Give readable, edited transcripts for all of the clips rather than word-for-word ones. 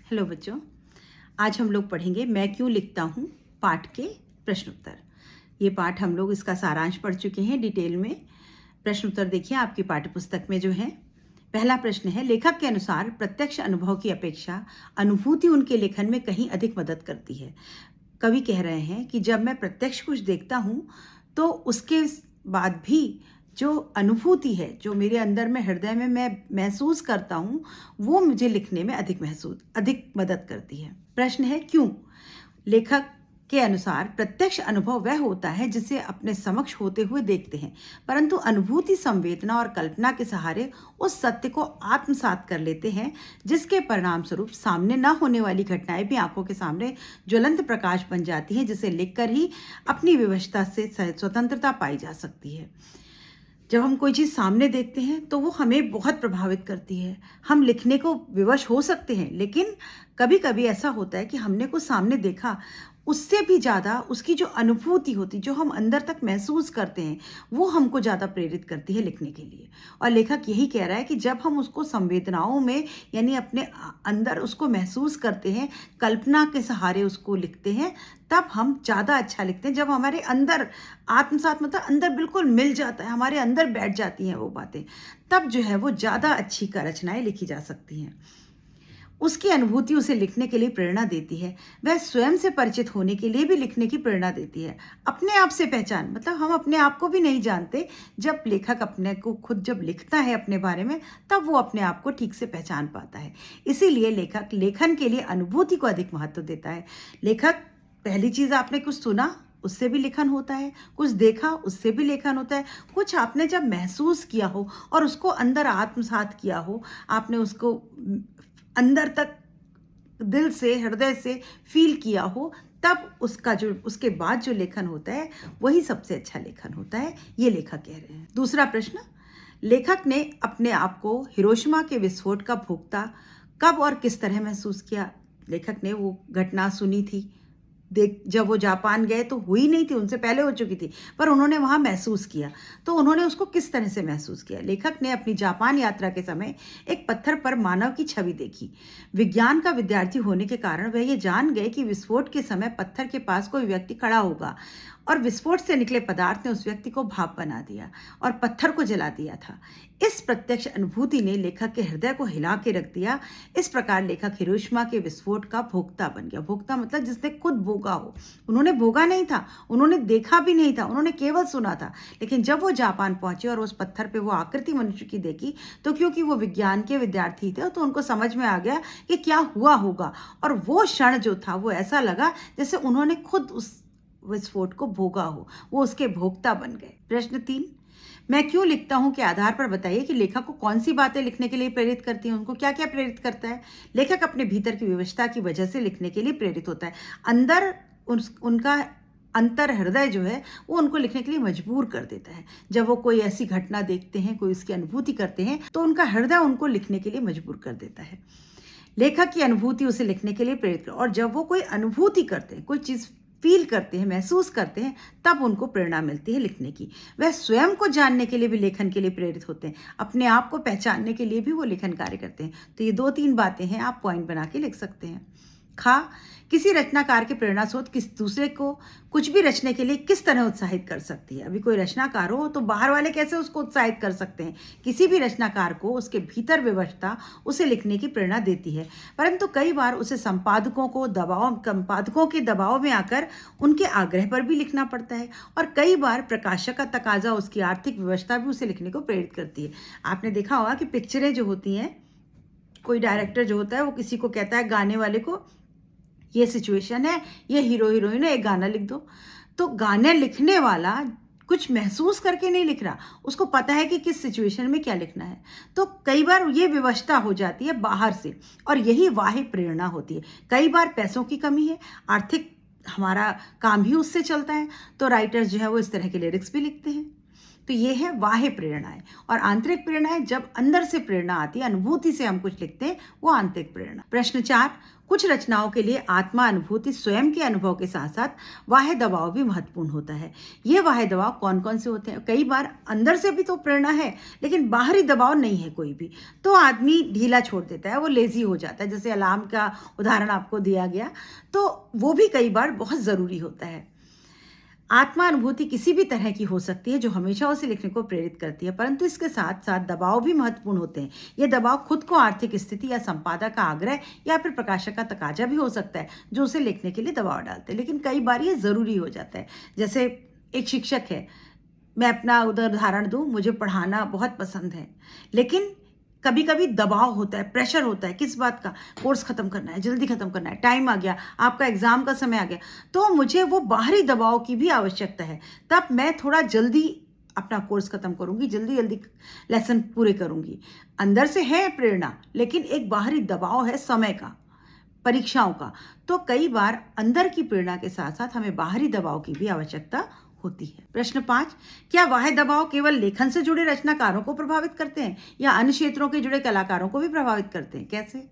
Hello बच्चों, आज हम लोग पढ़ेंगे मैं क्यों लिखता हूँ पाठ के प्रश्न उत्तर। ये पाठ हम लोग इसका सारांश पढ़ चुके हैं डिटेल में। प्रश्न उत्तर देखिए आपकी पाठ्य पुस्तक में जो है। पहला प्रश्न है, लेखक के अनुसार प्रत्यक्ष अनुभव की अपेक्षा अनुभूति उनके लेखन में कहीं अधिक मदद करती है। कवि कह रहे हैं कि जब मैं प्रत्यक्ष कुछ देखता हूँ तो उसके बाद भी जो अनुभूति है, जो मेरे अंदर में हृदय में मैं महसूस करता हूँ, वो मुझे लिखने में अधिक मदद करती है। प्रश्न है क्यों? लेखक के अनुसार प्रत्यक्ष अनुभव वह होता है जिसे अपने समक्ष होते हुए देखते हैं, परंतु अनुभूति संवेदना और कल्पना के सहारे उस सत्य को आत्मसात कर लेते हैं, जिसके परिणाम स्वरूप सामने न होने वाली घटनाएं भी आंखों के सामने ज्वलंत प्रकाश बन जाती हैं, जिसे लिखकर ही अपनी विवशता से स्वतंत्रता पाई जा सकती है। जब हम कोई चीज़ सामने देखते हैं तो वो हमें बहुत प्रभावित करती है। हम लिखने को विवश हो सकते हैं, लेकिन कभी कभी ऐसा होता है कि हमने कुछ सामने देखा, उससे भी ज़्यादा उसकी जो अनुभूति होती, जो हम अंदर तक महसूस करते हैं, वो हमको ज़्यादा प्रेरित करती है लिखने के लिए। और लेखक यही कह रहा है कि जब हम उसको संवेदनाओं में यानी अपने अंदर उसको महसूस करते हैं, कल्पना के सहारे उसको लिखते हैं, तब हम ज़्यादा अच्छा लिखते हैं। जब हमारे अंदर आत्मसात मतलब अंदर बिल्कुल मिल जाता है, हमारे अंदर बैठ जाती हैं वो बातें, तब जो है वो ज़्यादा अच्छी रचनाएं लिखी जा सकती हैं। उसकी अनुभूति उसे लिखने के लिए प्रेरणा देती है। वह स्वयं से परिचित होने के लिए भी लिखने की प्रेरणा देती है। अपने आप से पहचान मतलब हम अपने आप को भी नहीं जानते। जब लेखक अपने को खुद जब लिखता है अपने बारे में, तब वो अपने आप को ठीक से पहचान पाता है। इसीलिए लेखक लेखन के लिए अनुभूति को अधिक महत्व देता है। लेखक पहली चीज़, आपने कुछ सुना उससे भी लेखन होता है, कुछ देखा उससे भी लेखन होता है, कुछ आपने जब महसूस किया हो और उसको अंदर आत्मसात किया हो, आपने उसको अंदर तक दिल से हृदय से फील किया हो, तब उसके बाद जो लेखन होता है वही सबसे अच्छा लेखन होता है। ये लेखक कह रहे हैं। दूसरा प्रश्न, लेखक ने अपने आप को हिरोशिमा के विस्फोट का भोक्ता कब और किस तरह महसूस किया? लेखक ने वो घटना सुनी थी, जब वो जापान गए तो हुई नहीं थी, उनसे पहले हो चुकी थी, पर उन्होंने वहाँ महसूस किया। तो उन्होंने उसको किस तरह से महसूस किया? लेखक ने अपनी जापान यात्रा के समय एक पत्थर पर मानव की छवि देखी। विज्ञान का विद्यार्थी होने के कारण वह ये जान गए कि विस्फोट के समय पत्थर के पास कोई व्यक्ति खड़ा होगा और विस्फोट से निकले पदार्थ ने उस व्यक्ति को भाप बना दिया और पत्थर को जला दिया था। इस प्रत्यक्ष अनुभूति ने लेखक के हृदय को हिला के रख दिया। इस प्रकार लेखक हिरोशिमा के विस्फोट का भोक्ता बन गया। भोक्ता मतलब जिसने खुद भोगा हो। उन्होंने भोगा नहीं था, उन्होंने देखा भी नहीं था, उन्होंने केवल सुना था। लेकिन जब वो जापान पहुंचे और उस पत्थर पे वो आकृति मनुष्य की देखी, तो क्योंकि वो विज्ञान के विद्यार्थी थे तो उनको समझ में आ गया कि क्या हुआ होगा। और वो क्षण जो था वो ऐसा लगा जैसे उन्होंने खुद उस विस्फोट को भोगा हो, वो उसके भोक्ता बन गए। प्रश्न 3, मैं क्यों लिखता हूं के आधार पर बताइए कि लेखक को कौन सी बातें लिखने के लिए प्रेरित करती हैं, उनको क्या क्या प्रेरित करता है। लेखक अपने भीतर की विवशता की वजह से लिखने के लिए प्रेरित होता है। अंदर उनका अंतर हृदय जो है वो उनको लिखने के लिए मजबूर कर देता है। जब वो कोई ऐसी घटना देखते हैं, कोई उसकी अनुभूति करते हैं, तो उनका हृदय उनको लिखने के लिए मजबूर कर देता है। लेखक की अनुभूति उसे लिखने के लिए प्रेरित कर, और जब वो कोई अनुभूति करते हैं, कोई चीज़ फील करते हैं, महसूस करते हैं, तब उनको प्रेरणा मिलती है लिखने की। वह स्वयं को जानने के लिए भी लेखन के लिए प्रेरित होते हैं। अपने आप को पहचानने के लिए भी वो लेखन कार्य करते हैं। तो ये 2-3 बातें हैं, आप पॉइंट बना के लिख सकते हैं। किसी रचनाकार के प्रेरणा स्रोत किस दूसरे को कुछ भी रचने के लिए किस तरह उत्साहित कर सकती है। अभी कोई रचनाकार हो तो बाहर वाले कैसे उसको उत्साहित कर सकते हैं। किसी भी रचनाकार को उसके भीतर विवशता उसे लिखने की प्रेरणा देती है, परंतु कई बार उसे संपादकों के दबाव में आकर उनके आग्रह पर भी लिखना पड़ता है, और कई बार प्रकाशक का तकाजा, उसकी आर्थिक व्यवस्था भी उसे लिखने को प्रेरित करती है। आपने देखा होगा कि पिक्चरें जो होती हैं, कोई डायरेक्टर जो होता है वो किसी को कहता है, गाने वाले को, ये सिचुएशन है, ये हीरो हीरोइन है, एक गाना लिख दो। तो गाने लिखने वाला कुछ महसूस करके नहीं लिख रहा, उसको पता है कि किस सिचुएशन में क्या लिखना है। तो कई बार ये विवशता हो जाती है बाहर से, और यही बाह्य प्रेरणा होती है। कई बार पैसों की कमी है, आर्थिक हमारा काम भी उससे चलता है, तो राइटर्स जो है वो इस तरह के लिरिक्स भी लिखते हैं। तो ये है बाह्य प्रेरणाएं। और आंतरिक प्रेरणाएं, जब अंदर से प्रेरणा आती है, अनुभूति से हम कुछ लिखते हैं, वो आंतरिक प्रेरणा। प्रश्न 4, कुछ रचनाओं के लिए आत्मा अनुभूति स्वयं के अनुभव के साथ साथ बाह्य दबाव भी महत्वपूर्ण होता है। ये बाह्य दबाव कौन कौन से होते हैं? कई बार अंदर से भी तो प्रेरणा है लेकिन बाहरी दबाव नहीं है कोई भी, तो आदमी ढीला छोड़ देता है, वो लेजी हो जाता है। जैसे अलार्म का उदाहरण आपको दिया गया, तो वो भी कई बार बहुत ज़रूरी होता है। आत्मा अनुभूति किसी भी तरह की हो सकती है जो हमेशा उसे लिखने को प्रेरित करती है, परंतु इसके साथ साथ दबाव भी महत्वपूर्ण होते हैं। ये दबाव खुद को आर्थिक स्थिति या संपादक का आग्रह या फिर प्रकाशक का तकाजा भी हो सकता है जो उसे लिखने के लिए दबाव डालते हैं, लेकिन कई बार ये ज़रूरी हो जाता है। जैसे एक शिक्षक है, मैं अपना उदाहरण दूँ, मुझे पढ़ाना बहुत पसंद है, लेकिन कभी कभी दबाव होता है, प्रेशर होता है। किस बात का? कोर्स ख़त्म करना है, जल्दी ख़त्म करना है, टाइम आ गया, आपका एग्ज़ाम का समय आ गया, तो मुझे वो बाहरी दबाव की भी आवश्यकता है। तब मैं थोड़ा जल्दी अपना कोर्स ख़त्म करूँगी, जल्दी जल्दी लेसन पूरे करूँगी। अंदर से है प्रेरणा, लेकिन एक बाहरी दबाव है समय का, परीक्षाओं का। तो कई बार अंदर की प्रेरणा के साथ साथ हमें बाहरी दबाव की भी आवश्यकता होती है। प्रश्न 5, क्या बाह्य दबाव केवल लेखन से जुड़े रचनाकारों को प्रभावित करते हैं या अन्य क्षेत्रों के जुड़े कलाकारों को भी प्रभावित करते हैं? कैसे?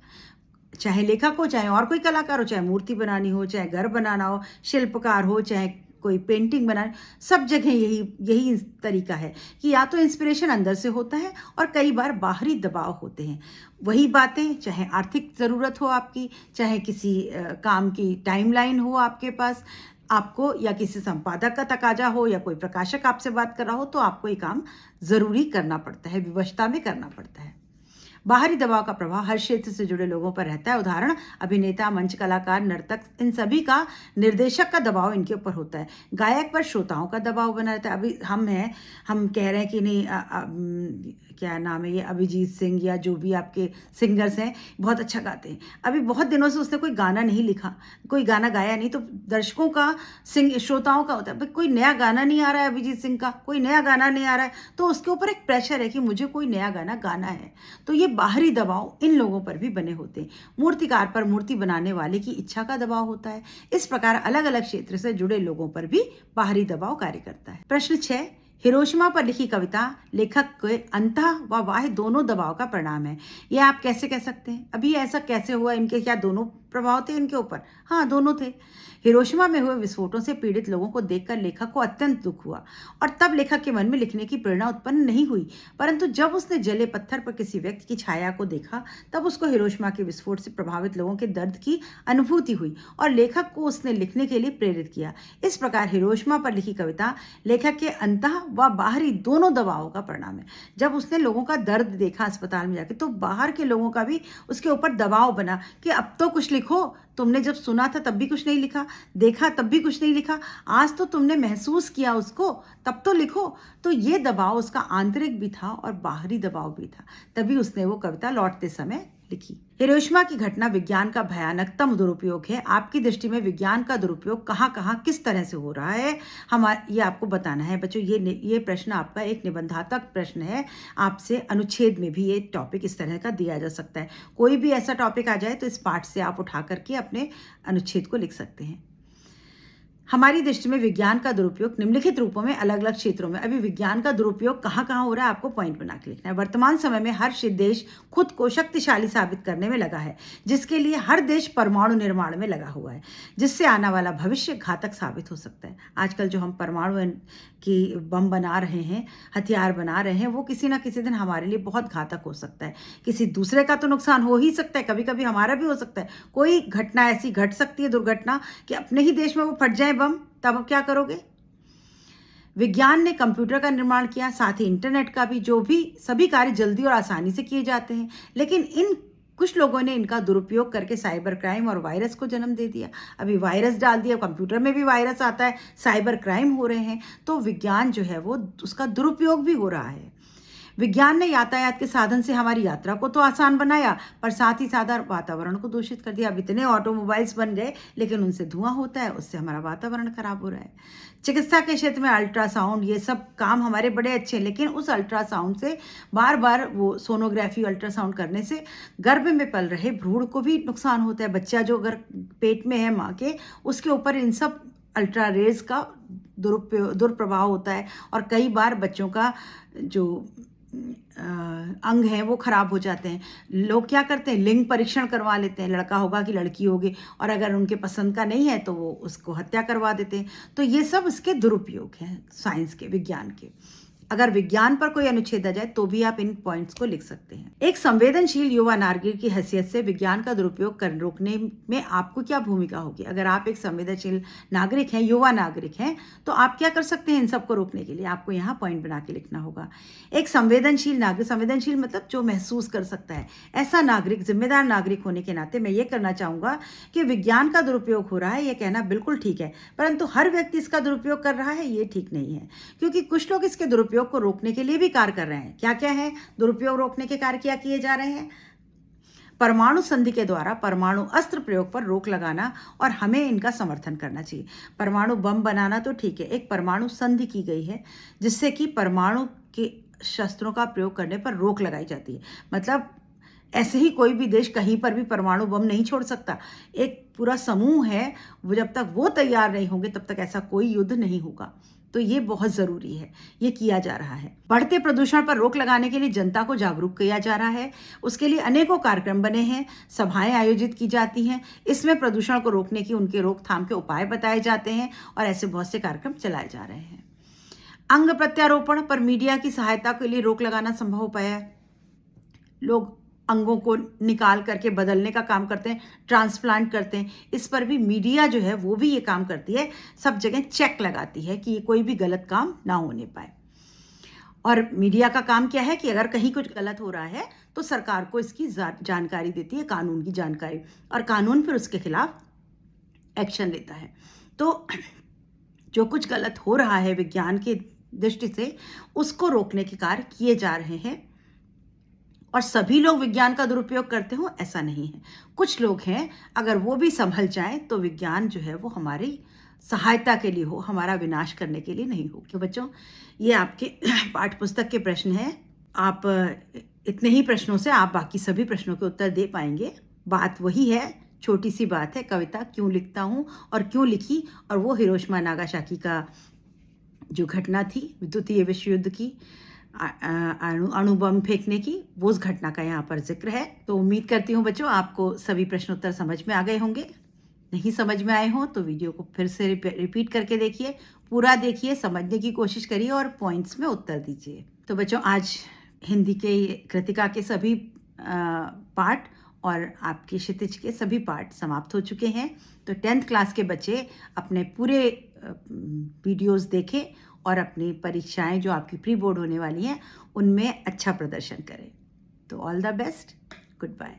चाहे लेखक हो, चाहे और कोई कलाकार हो, चाहे मूर्ति बनानी हो, चाहे घर बनाना हो, शिल्पकार हो, चाहे कोई पेंटिंग बनाए, सब जगह यही तरीका है कि या तो इंस्पिरेशन अंदर से होता है और कई बार बाहरी दबाव होते हैं। वही बातें, चाहे आर्थिक ज़रूरत हो आपकी, चाहे किसी काम की टाइमलाइन हो आपके पास, आपको या किसी संपादक का तकाजा हो या कोई प्रकाशक आपसे बात कर रहा हो, तो आपको ये काम ज़रूरी करना पड़ता है, विवशता में करना पड़ता है। बाहरी दबाव का प्रभाव हर क्षेत्र से जुड़े लोगों पर रहता है। उदाहरण, अभिनेता, मंच कलाकार, नर्तक, इन सभी का निर्देशक का दबाव इनके ऊपर होता है। गायक पर श्रोताओं का दबाव बना रहता है। अभी हम कह रहे हैं कि नहीं, क्या नाम है ये, अभिजीत सिंह या जो भी आपके सिंगर्स हैं, बहुत अच्छा गाते हैं। अभी बहुत दिनों से उसने कोई गाना नहीं लिखा, कोई गाना गाया नहीं, तो दर्शकों का, श्रोताओं का होता है, भाई कोई नया गाना नहीं आ रहा है अभिजीत सिंह का, कोई नया गाना नहीं आ रहा है, तो उसके ऊपर एक प्रेशर है कि मुझे कोई नया गाना गाना है। तो ये बाहरी दबाव इन लोगों पर भी बने होते हैं। मूर्तिकार पर मूर्ति बनाने वाले की इच्छा का दबाव होता है। इस प्रकार अलग अलग क्षेत्र से जुड़े लोगों पर भी बाहरी दबाव कार्य करता है। प्रश्न 6, हिरोशिमा पर लिखी कविता लेखक के अंतः व बाह्य दोनों दबाव का परिणाम है। यह आप कैसे कह सकते हैं? अभी ऐसा कैसे हुआ? इनके क्या दोनों प्रभाव थे इनके ऊपर? हाँ, दोनों थे। हिरोशिमा में हुए विस्फोटों से पीड़ित लोगों को देखकर लेखक को अत्यंत दुख हुआ और तब लेखक के मन में लिखने की प्रेरणा उत्पन्न नहीं हुई, परंतु जब उसने जले पत्थर पर किसी व्यक्ति की छाया को देखा, तब उसको हिरोशिमा के विस्फोट से प्रभावित लोगों के दर्द की अनुभूति हुई और लेखक को उसने लिखने के लिए प्रेरित किया। इस प्रकार हिरोशिमा पर लिखी कविता लेखक के अंतः व बाहरी दोनों दबावों का परिणाम है। जब उसने लोगों का दर्द देखा अस्पताल में जाके, तो बाहर के लोगों का भी उसके ऊपर दबाव बना कि अब तो कुछ लिखो, तुमने जब सुना था तब भी कुछ नहीं लिखा, देखा तब भी कुछ नहीं लिखा, आज तो तुमने महसूस किया उसको, तब तो लिखो। तो ये दबाव उसका आंतरिक भी था और बाहरी दबाव भी था, तभी उसने वो कविता लौटते समय लिखी। हिरोशिमा की घटना विज्ञान का भयानकतम दुरुपयोग है। आपकी दृष्टि में विज्ञान का दुरुपयोग कहाँ कहाँ किस तरह से हो रहा है, ये आपको बताना है बच्चों। ये प्रश्न आपका एक निबंधात्मक प्रश्न है। आपसे अनुच्छेद में भी ये टॉपिक इस तरह का दिया जा सकता है। कोई भी ऐसा टॉपिक आ जाए तो इस पाठ से आप उठा करके अपने अनुच्छेद को लिख सकते हैं। हमारी दृष्टि में विज्ञान का दुरुपयोग निम्नलिखित रूपों में अलग अलग क्षेत्रों में। अभी विज्ञान का दुरुपयोग कहाँ कहाँ हो रहा है आपको पॉइंट बना के लिखना है। वर्तमान समय में हर देश खुद को शक्तिशाली साबित करने में लगा है, जिसके लिए हर देश परमाणु निर्माण में लगा हुआ है, जिससे आने वाला भविष्य घातक साबित हो सकता है। आजकल जो हम परमाणु की बम बना रहे हैं, हथियार बना रहे हैं, वो किसी ना किसी दिन हमारे लिए बहुत घातक हो सकता है। किसी दूसरे का तो नुकसान हो ही सकता है, कभी कभी हमारा भी हो सकता है। कोई घटना ऐसी घट सकती है, दुर्घटना, कि अपने ही देश में वो फट जाए बम, तब क्या करोगे? विज्ञान ने कंप्यूटर का निर्माण किया, साथ ही इंटरनेट का भी, जो भी सभी कार्य जल्दी और आसानी से किए जाते हैं, लेकिन कुछ लोगों ने इनका दुरुपयोग करके साइबर क्राइम और वायरस को जन्म दे दिया। अभी वायरस डाल दिया, कंप्यूटर में भी वायरस आता है, साइबर क्राइम हो रहे हैं। तो विज्ञान जो है वो उसका दुरुपयोग भी हो रहा है। विज्ञान ने यातायात के साधन से हमारी यात्रा को तो आसान बनाया, पर साथ ही साथ वातावरण को दूषित कर दिया। अब इतने ऑटोमोबाइल्स बन गए, लेकिन उनसे धुआं होता है, उससे हमारा वातावरण खराब हो रहा है। चिकित्सा के क्षेत्र में अल्ट्रासाउंड, ये सब काम हमारे बड़े अच्छे हैं, लेकिन उस अल्ट्रासाउंड से बार बार वो सोनोग्राफी अल्ट्रासाउंड करने से गर्भ में पल रहे भ्रूण को भी नुकसान होता है। बच्चा जो अगर पेट में है माँ के, उसके ऊपर इन सब अल्ट्रा रेज का दुष्प्रभाव होता है और कई बार बच्चों का जो अंग हैं वो खराब हो जाते हैं। लोग क्या करते हैं, लिंग परीक्षण करवा लेते हैं, लड़का होगा कि लड़की होगी, और अगर उनके पसंद का नहीं है तो वो उसको हत्या करवा देते हैं। तो ये सब इसके दुरुपयोग हैं साइंस के, विज्ञान के। अगर विज्ञान पर कोई अनुच्छेद आ जाए तो भी आप इन पॉइंट्स को लिख सकते हैं। एक संवेदनशील युवा नागरिक की हैसियत से विज्ञान का दुरुपयोग कर रोकने में आपको क्या भूमिका होगी? अगर आप एक संवेदनशील नागरिक हैं, युवा नागरिक हैं, तो आप क्या कर सकते हैं इन सबको रोकने के लिए? आपको यहाँ पॉइंट बना के लिखना होगा। एक संवेदनशील नागरिक, संवेदनशील मतलब जो महसूस कर सकता है, ऐसा नागरिक, जिम्मेदार नागरिक होने के नाते मैं ये करना चाहूँगा कि विज्ञान का दुरुपयोग हो रहा है, ये कहना बिल्कुल ठीक है, परंतु हर व्यक्ति इसका दुरुपयोग कर रहा है, ये ठीक नहीं है। क्योंकि कुछ लोग इसके दुरुपयोग को रोकने के लिए भी कार्य कर रहे हैं। क्या क्या है दुरुपयोग रोकने के कार्य? क्या किए जा रहे हैं? परमाणु संधि के द्वारा परमाणु अस्त्र प्रयोग पर रोक लगाना, और हमें इनका समर्थन करना चाहिए। परमाणु बम बनाना तो ठीक है, एक परमाणु संधि की गई है जिससे कि परमाणु के शस्त्रों का प्रयोग करने पर रोक लगाई जाती है। मतलब ऐसे ही कोई भी देश कहीं पर भी परमाणु बम नहीं छोड़ सकता। एक पूरा समूह है, वो जब तक वो तैयार नहीं होंगे तब तक ऐसा कोई युद्ध नहीं होगा। तो ये बहुत ज़रूरी है, ये किया जा रहा है। बढ़ते प्रदूषण पर रोक लगाने के लिए जनता को जागरूक किया जा रहा है। उसके लिए अनेकों कार्यक्रम बने हैं, सभाएं आयोजित की जाती हैं। इसमें प्रदूषण को रोकने की, उनके रोकथाम के उपाय बताए जाते हैं, और ऐसे बहुत से कार्यक्रम चलाए जा रहे हैं। अंग प्रत्यारोपण पर मीडिया की सहायता के लिए रोक लगाना संभव हो पाया है। लोग अंगों को निकाल करके बदलने का काम करते हैं, ट्रांसप्लांट करते हैं। इस पर भी मीडिया जो है वो भी ये काम करती है, सब जगह चेक लगाती है कि ये कोई भी गलत काम ना होने पाए। और मीडिया का काम क्या है कि अगर कहीं कुछ गलत हो रहा है तो सरकार को इसकी जानकारी देती है, कानून की जानकारी, और कानून फिर उसके खिलाफ एक्शन लेता है। तो जो कुछ गलत हो रहा है विज्ञान की दृष्टि से, उसको रोकने के कार्य किए जा रहे हैं। और सभी लोग विज्ञान का दुरुपयोग करते हो ऐसा नहीं है। कुछ लोग हैं, अगर वो भी संभल जाएं तो विज्ञान जो है वो हमारी सहायता के लिए हो, हमारा विनाश करने के लिए नहीं हो। तो बच्चों, ये आपके पाठ्य पुस्तक के प्रश्न हैं। आप इतने ही प्रश्नों से आप बाकी सभी प्रश्नों के उत्तर दे पाएंगे। बात वही है, छोटी सी बात है, कविता क्यों लिखता हूँ और क्यों लिखी, और वो हिरोशिमा नागासाकी का जो घटना थी द्वितीय विश्व युद्ध की, अणु बम फेंकने की, वो उस घटना का यहाँ पर जिक्र है। तो उम्मीद करती हूँ बच्चों आपको सभी प्रश्नोत्तर समझ में आ गए होंगे। नहीं समझ में आए हो तो वीडियो को फिर से रिपीट करके देखिए, पूरा देखिए, समझने की कोशिश करिए और पॉइंट्स में उत्तर दीजिए। तो बच्चों, आज हिंदी के कृतिका के सभी पाठ और आपके क्षितिज के सभी पाठ समाप्त हो चुके हैं। तो 10th क्लास के बच्चे अपने पूरे वीडियोस देखें और अपनी परीक्षाएं जो आपकी प्री बोर्ड होने वाली हैं उनमें अच्छा प्रदर्शन करें। तो all the best, good bye.